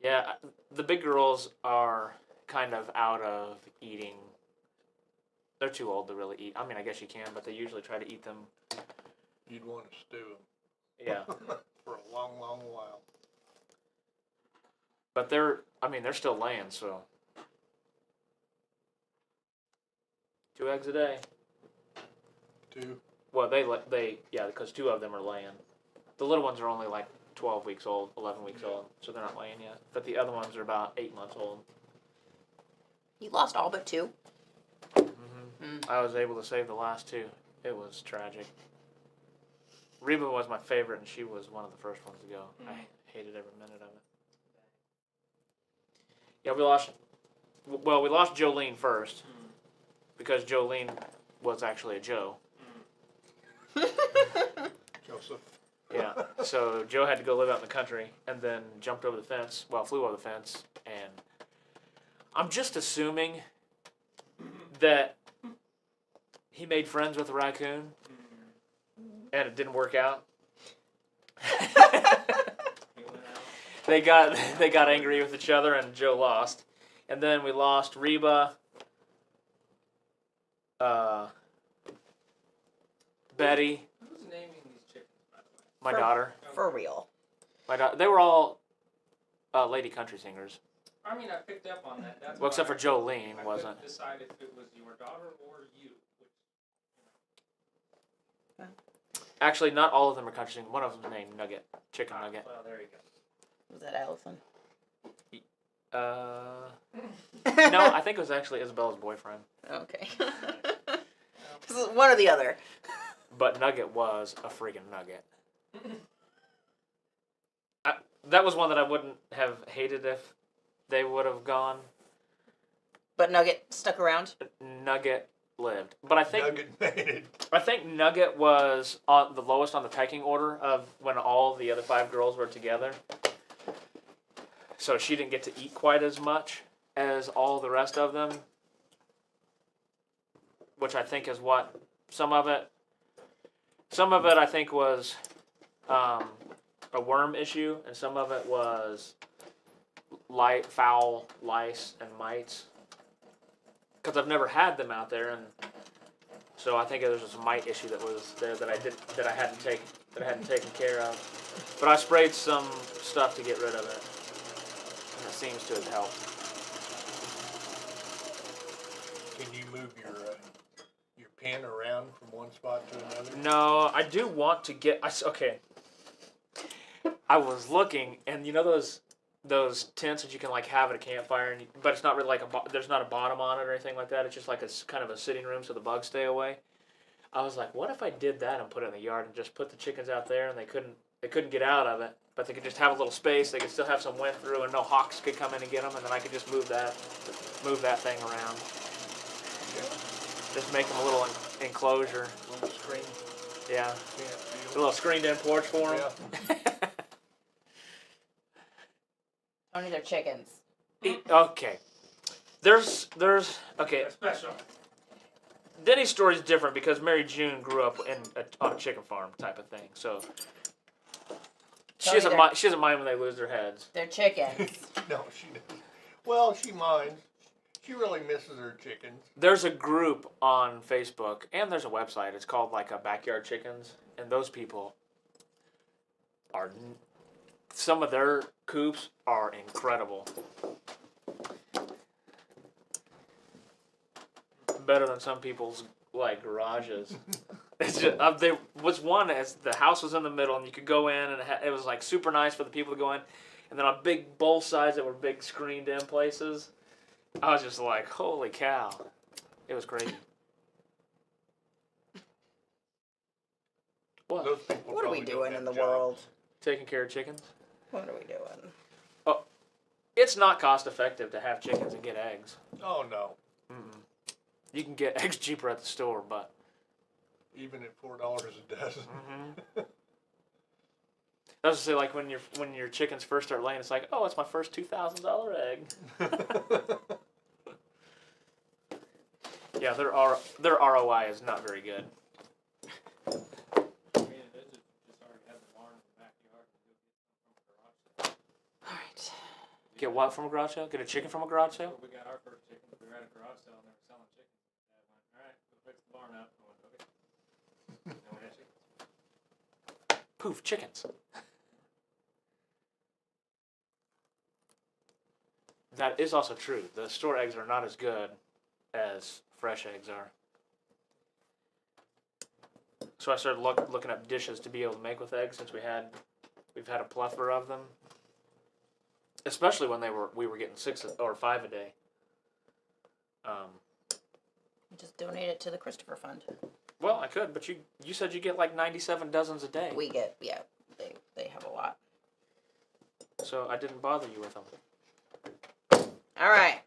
Yeah, the big girls are kind of out of eating. They're too old to really eat. I mean, I guess you can, but they usually try to eat them. You'd want to stew them. Yeah. For a long, long while. But they're still laying, so. 2 eggs a day. 2. Well, because 2 of them are laying. The little ones are only like 12 weeks old, 11 weeks old, so they're not laying yet. But the other ones are about 8 months old. You lost all but 2. I was able to save the last 2. It was tragic. Reba was my favorite, and she was one of the first ones to go. I hated every minute of it. Yeah, we lost Jolene first, because Jolene was actually a Joe. Joseph. Yeah, so Joe had to go live out in the country, and then jumped over the fence, flew over the fence, and I'm just assuming that he made friends with a raccoon, and it didn't work out. They got angry with each other, and Joe lost. And then we lost Reba, Betty, Who's naming these chickens, by the way? my daughter. For real. My daughter. They were all lady country singers. I mean, I picked up on that. That's Well, except why for Jolene, I wasn't. couldn't decide if it was your daughter or you. Actually, not all of them are country singers. One of them's named Nugget, Chicken Nugget. Well, there you go. Was that Allison? No, I think it was actually Isabella's boyfriend. Okay. One or the other. But Nugget was a freaking nugget. That was one that I wouldn't have hated if they would have gone. But Nugget stuck around? Nugget lived. But I think Nugget made it. I think Nugget was on the lowest on the pecking order of when all the other 5 girls were together. So she didn't get to eat quite as much as all the rest of them. Which I think is what some of it I think was a worm issue, and some of it was foul lice and mites. Because I've never had them out there, and so I think there's just a mite issue that was there that I hadn't taken care of. But I sprayed some stuff to get rid of it, and it seems to have helped. Can you move your pin around from one spot to another? No, I do want to get. Okay. I was looking, and you know those tents that you can like have at a campfire, but it's not really like there's not a bottom on it or anything like that. It's just like a kind of a sitting room so the bugs stay away. I was like, what if I did that and put it in the yard and just put the chickens out there and they couldn't get out of it, but they could just have a little space. They could still have some wind through, and no hawks could come in and get them, and then I could just move that thing around. Just make them a little enclosure. Little screen. Yeah, Yeah. a little screened-in porch for them. Yeah. Only they're chickens. Okay. There's okay. That's special. Denny's story is different because Mary June grew up on a chicken farm type of thing, so she doesn't mind when they lose their heads. They're chickens. No, she doesn't. Well, she minds. She really misses her chickens. There's a group on Facebook and there's a website. It's called like a Backyard Chickens, and those people are some of their coops are incredible. Better than some people's like garages. It's just there was one as the house was in the middle and you could go in and it was like super nice for the people to go in, and then on big both sides that were big screened in places. I was just like, holy cow, it was crazy. What? Those people What are we probably don't doing have in the jobs. world? Taking care of chickens? What are we doing? It's not cost effective to have chickens and get eggs. Oh no. Mm-mm. You can get eggs cheaper at the store, but Even at $4 a dozen. mm-hmm. I was to say, like when your chickens first start laying, it's like, oh, it's my first $2,000 egg. Yeah, their ROI is not very good. I mean, it is just already have the barn in the backyard and go get some from the garage sale. All right. Get what from a garage sale? Get a chicken from a garage sale? We got our first chicken. We were at a garage sale and they were selling chickens. Dad went, all right, we'll fix the barn up. I went, okay. And we had chickens. Poof, chickens. That is also true. The store eggs are not as good as fresh eggs are. So I started looking up dishes to be able to make with eggs since we've had a plethora of them. Especially when we were getting 6 or 5 a day. Just donate it to the Christopher Fund. Well, I could, but you said you get like 97 dozens a day. We get, yeah, they have a lot. So I didn't bother you with them. All right.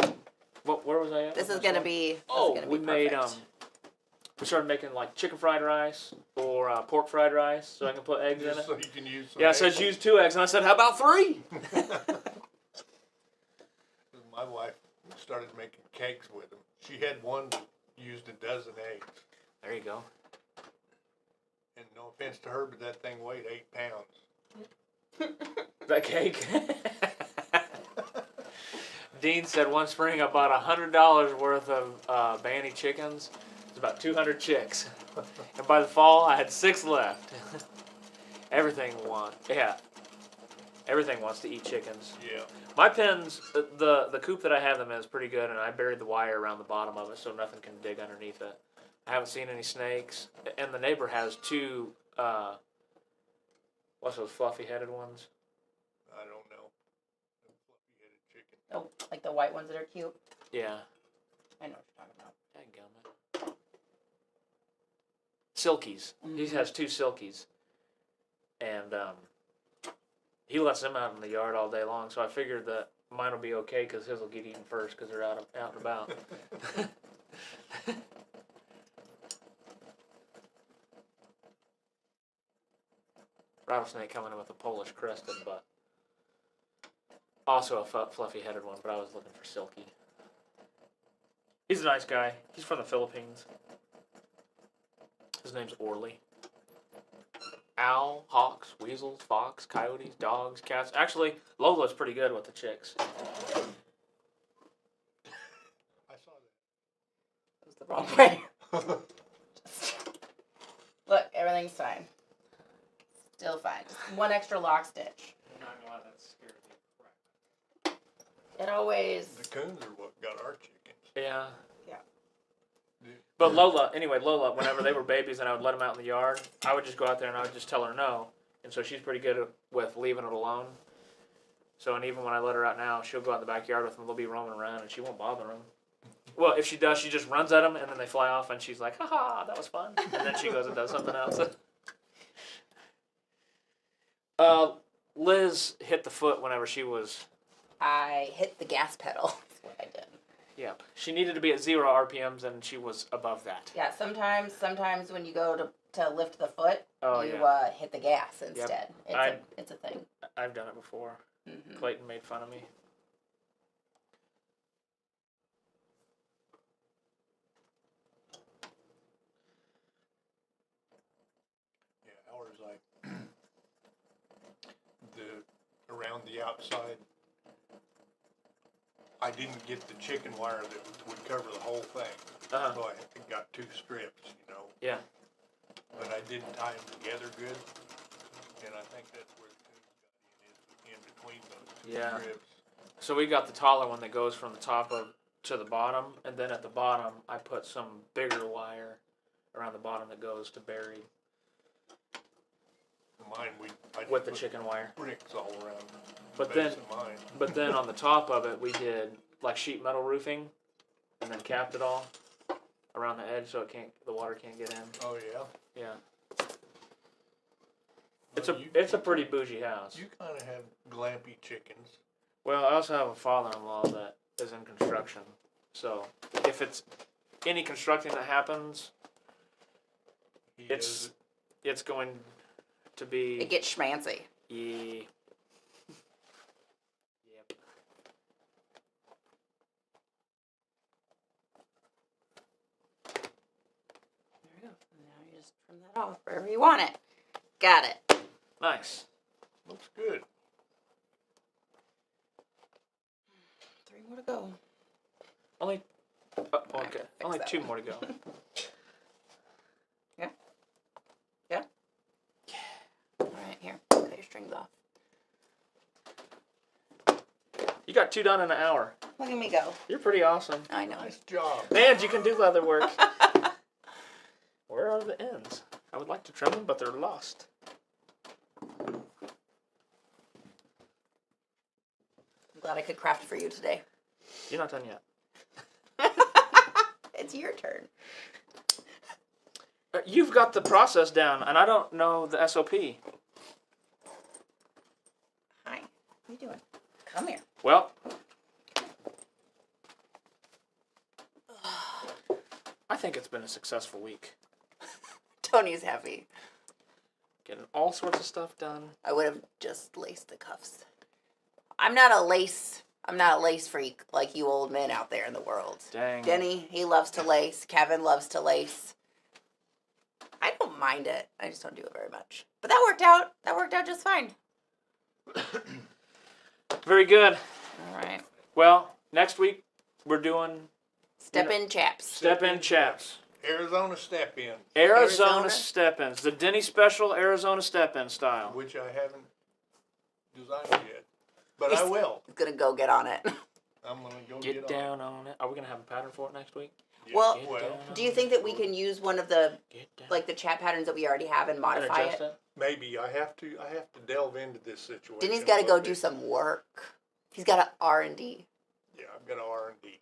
Where was I at? This with is my gonna story? be. Oh, this is we gonna be made perfect. we started making like chicken fried rice or pork fried rice, so I can put eggs in Just it. so you can use some Yeah, it eggs. says use 2 eggs, and I said, how about 3? My wife started making cakes with them. She had one that used a dozen eggs. There you go. And no offense to her, but that thing weighed 8 pounds. That cake. Dean said one spring I bought $100 worth of Banny chickens. It's about 200 chicks, and by the fall I had 6 left. Everything wants to eat chickens. Yeah. My pens, the coop that I have them in is pretty good, and I buried the wire around the bottom of it so nothing can dig underneath it. I haven't seen any snakes, and the neighbor has 2, what's those fluffy-headed ones? I don't know. Fluffy-headed chicken. Oh, like the white ones that are cute. Yeah. I know what you're talking about. Dadgummit. Silkies. He Mhm. has 2 silkies, and he lets them out in the yard all day long. So I figured that mine will be okay because his will get eaten first because they're out and about. Rattlesnake coming in with a Polish crested, but also a fluffy-headed one. But I was looking for silky. He's a nice guy. He's from the Philippines. His name's Orly. Owl, hawks, weasels, fox, coyotes, dogs, cats. Actually, Lola's pretty good with the chicks. I saw It was the wrong way. that. Look, everything's fine. Still fine. Just one extra lock stitch. I'm not gonna lie, that's scary crap. It always. The coons are what got our chickens. Yeah. Yeah. But Lola, whenever they were babies and I would let them out in the yard, I would just go out there and I would just tell her no. And so she's pretty good with leaving it alone. So, and even when I let her out now, she'll go out in the backyard with them. They'll be roaming around and she won't bother them. Well, if she does, she just runs at them, and then they fly off, and she's like, "Ha, that was fun." And then she goes and does something else. Liz hit the foot whenever she was. I hit the gas pedal. That's what I did. Yep. She needed to be at 0 RPMs, and she was above that. Yeah, sometimes when you go to lift the foot, Oh, you yeah. Hit the gas instead. It's a thing. I've done it before. Mm-hmm. Clayton made fun of me. Yeah, ours like around the outside. I didn't get the chicken wire that would cover the whole thing, Uh-huh. so I got 2 strips, Yeah. But I didn't tie them together good, and I think that's where the tune got in between those 2 Yeah. strips. So we got the taller one that goes from the top to the bottom, and then at the bottom I put some bigger wire around the bottom that goes to buried Mine, I with the put chicken wire. bricks all around But the then, base of mine. but then on the top of it we did like sheet metal roofing, and then capped it all around the edge so the water can't get in. Oh yeah. Yeah. Well, It's a pretty bougie house. You kind of have glampy chickens. Well, I also have a father-in-law that is in construction, so if it's any constructing that happens, He it's does it's going to be It gets schmancy. yeah. Yep. There we go. Now you just trim that off wherever you want it. Got it. Nice. looks good. 3 more to go. Only okay. Fix Only that 2 one. more to go. All right, here. Cut your strings off. You got 2 done in an hour. Look at me go. You're pretty awesome. I know. Nice job. And you can do leather work. Where are the ends? I would like to trim them, but they're lost. I'm glad I could craft for you today. You're not done yet. It's your turn. You've got the process down, and I don't know the SOP. Hi. What are you doing? Come here. Well, I think it's been a successful week. Tony's happy. Getting all sorts of stuff done. I would have just laced the cuffs. I'm not a lace freak like you old men out there in the world. Dang. Denny, he loves to lace. Kevin loves to lace. I don't mind it. I just don't do it very much. But that worked out. That worked out just fine. Very good. All right. Well, next week we're doing Step-in chaps. step-in chaps. Arizona step-in, Arizona Arizona? step-ins. The Denny special Arizona step-in style. which I haven't designed yet, but I will. He's gonna go get on it. I'm gonna go Get on. down on it. Are we going to have a pattern for it next week? Yeah, Well, down. Do you think that we can use one of the Get down. like the chat patterns that we already have and And modify adjust it? Maybe I have to delve into this situation. Denny's got to a go little do bit. some work. He's got a R&D. Yeah, I've got an R&D.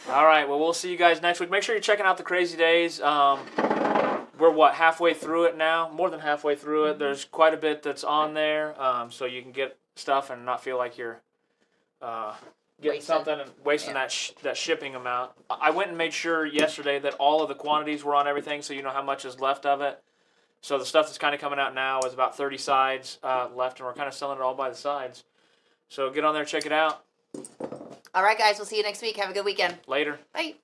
All right. Well, we'll see you guys next week. Make sure you're checking out the Crazy Days. We're halfway through it now? More than halfway through it. There's quite a bit that's on there, so you can get stuff and not feel like you're getting Wasting. something and wasting that shipping amount. I went and made sure yesterday that all of the quantities were on everything, so you know how much is left of it. So the stuff that's kind of coming out now is about 30 sides left, and we're kind of selling it all by the sides. So get on there, check it out. All right, guys. We'll see you next week. Have a good weekend. Later. Bye.